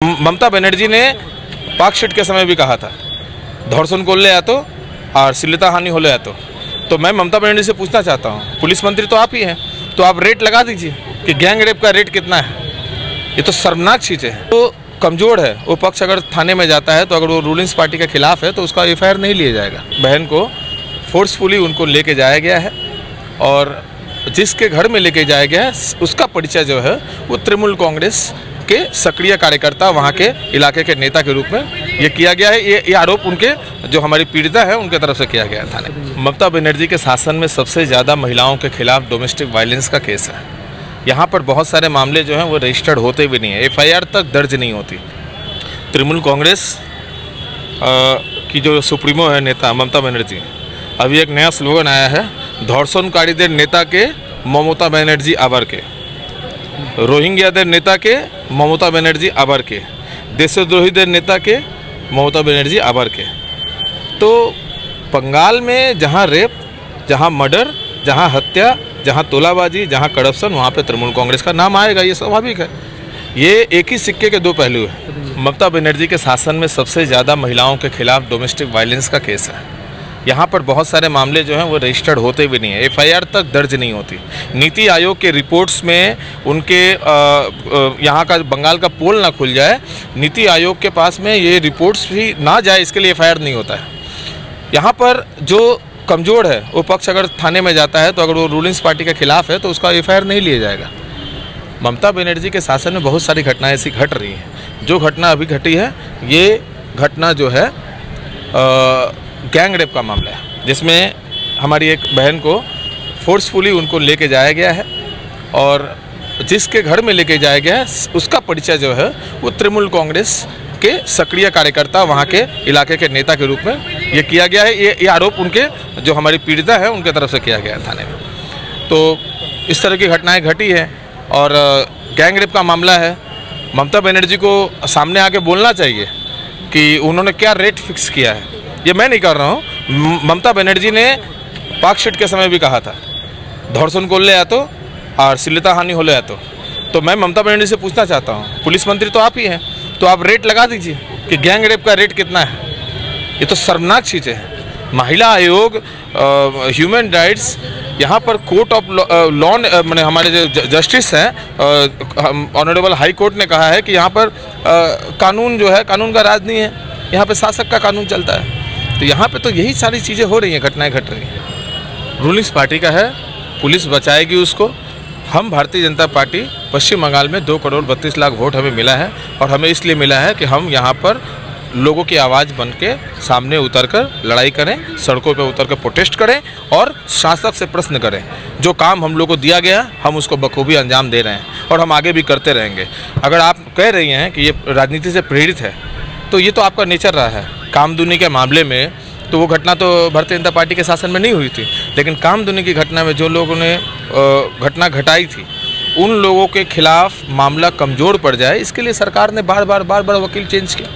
ममता बनर्जी ने पाक शिट के समय भी कहा था धर्षण করলে এত और श्लीलता हानि होले এত। तो मैं ममता बनर्जी से पूछना चाहता हूँ, पुलिस मंत्री तो आप ही हैं, तो आप रेट लगा दीजिए कि गैंग रेप का रेट कितना है। ये तो शर्मनाक चीज़ें हैं। तो कमज़ोर है वो पक्ष, अगर थाने में जाता है तो अगर वो रूलिंग पार्टी के खिलाफ है तो उसका एफआईआर नहीं लिया जाएगा। बहन को फोर्सफुली उनको लेके जाया गया है और जिसके घर में लेके जाया गया है उसका परिचय जो है वो तृणमूल कांग्रेस के सक्रिय कार्यकर्ता, वहाँ के इलाके के नेता के रूप में ये किया गया है। ये आरोप उनके जो हमारी पीड़िता है उनके तरफ से किया गया है थाने। ममता बनर्जी के शासन में सबसे ज़्यादा महिलाओं के खिलाफ डोमेस्टिक वायलेंस का केस है। यहाँ पर बहुत सारे मामले जो हैं वो रजिस्टर्ड होते भी नहीं है, एफआईआर तक दर्ज नहीं होती। तृणमूल कांग्रेस की जो सुप्रीमो है नेता ममता बनर्जी, अभी एक नया स्लोगन आया है, धर्षणकारीদের नेता के ममता बनर्जी आवर के, रोहिंग्याদের नेता के ममता बनर्जी आवर के, देशद्रोहीদের नेता के ममता बनर्जी आवर के। तो बंगाल में जहाँ रेप, जहाँ मर्डर, जहाँ हत्या, जहाँ तोलाबाजी, जहाँ करप्शन, वहाँ पे तृणमूल कांग्रेस का नाम आएगा, ये स्वाभाविक है। ये एक ही सिक्के के दो पहलू हैं। ममता बनर्जी के शासन में सबसे ज़्यादा महिलाओं के खिलाफ डोमेस्टिक वायलेंस का केस है। यहाँ पर बहुत सारे मामले जो हैं वो रजिस्टर्ड होते भी नहीं है, एफआईआर तक दर्ज नहीं होती। नीति आयोग के रिपोर्ट्स में उनके यहाँ का बंगाल का पोल ना खुल जाए, नीति आयोग के पास में ये रिपोर्ट्स भी ना जाए, इसके लिए एफआईआर नहीं होता है। यहाँ पर जो कमज़ोर है वो पक्ष अगर थाने में जाता है तो अगर वो रूलिंग पार्टी के खिलाफ है तो उसका एफआईआर नहीं लिया जाएगा। ममता बनर्जी के शासन में बहुत सारी घटनाएँ ऐसी घट रही हैं। जो घटना अभी घटी है ये घटना जो है गैंग रेप का मामला है, जिसमें हमारी एक बहन को फोर्सफुली उनको लेके जाया गया है और जिसके घर में लेके जाया गया है उसका परिचय जो है वो तृणमूल कांग्रेस के सक्रिय कार्यकर्ता, वहाँ के इलाके के नेता के रूप में ये किया गया है। ये आरोप उनके जो हमारी पीड़िता है उनके तरफ से किया गया है थाने में। तो इस तरह की घटनाएं घटी हैं और गैंग रेप का मामला है। ममता बनर्जी को सामने आके बोलना चाहिए कि उन्होंने क्या रेट फिक्स किया है। ये मैं नहीं कर रहा हूँ, ममता बनर्जी ने पाक शिट के समय भी कहा था धर्षण করলে এত और श्लीलता हानि होले এত। तो मैं ममता बनर्जी से पूछना चाहता हूँ, पुलिस मंत्री तो आप ही हैं, तो आप रेट लगा दीजिए कि गैंग रेप का रेट कितना है। ये तो शर्मनाक चीज़ें हैं। महिला आयोग, ह्यूमन राइट्स, यहाँ पर कोर्ट ऑफ लॉ मैंने हमारे जो जस्टिस हैं ऑनरेबल हाई कोर्ट ने कहा है कि यहाँ पर कानून जो है, कानून का राज नहीं है, यहाँ पे शासक का कानून चलता है। तो यहाँ पे तो यही सारी चीज़ें हो रही हैं, घटनाएं घट रही हैं। रूलिंग पार्टी का है, पुलिस बचाएगी उसको। हम भारतीय जनता पार्टी पश्चिम बंगाल में 2 करोड़ 32 लाख वोट हमें मिला है और हमें इसलिए मिला है कि हम यहाँ पर लोगों की आवाज़ बन के सामने उतरकर लड़ाई करें, सड़कों पे उतर कर प्रोटेस्ट करें और शासक से प्रश्न करें। जो काम हम लोग को दिया गया हम उसको बखूबी अंजाम दे रहे हैं और हम आगे भी करते रहेंगे। अगर आप कह रही हैं कि ये राजनीति से प्रेरित है तो ये तो आपका नेचर रहा है। कामदुनी के मामले में तो वो घटना तो भारतीय जनता पार्टी के शासन में नहीं हुई थी, लेकिन कामदुनी की घटना में जो लोगों ने घटना घटाई थी उन लोगों के खिलाफ मामला कमज़ोर पड़ जाए, इसके लिए सरकार ने बार बार वकील चेंज किया।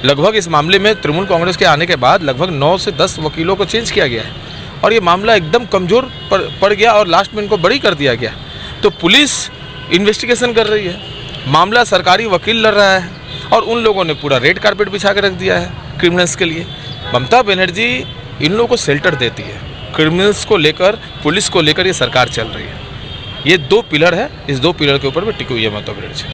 लगभग इस मामले में तृणमूल कांग्रेस के आने के बाद लगभग 9 से 10 वकीलों को चेंज किया गया है और ये मामला एकदम कमज़ोर पड़ गया और लास्ट में इनको बरी कर दिया गया। तो पुलिस इन्वेस्टिगेशन कर रही है, मामला सरकारी वकील लड़ रहा है और उन लोगों ने पूरा रेड कारपेट बिछा के रख दिया है क्रिमिनल्स के लिए। ममता बनर्जी इन लोगों को शेल्टर देती है, क्रिमिनल्स को लेकर, पुलिस को लेकर ये सरकार चल रही है। ये 2 पिलर है, इस 2 पिलर के ऊपर भी टिकी हुई है ममता बनर्जी।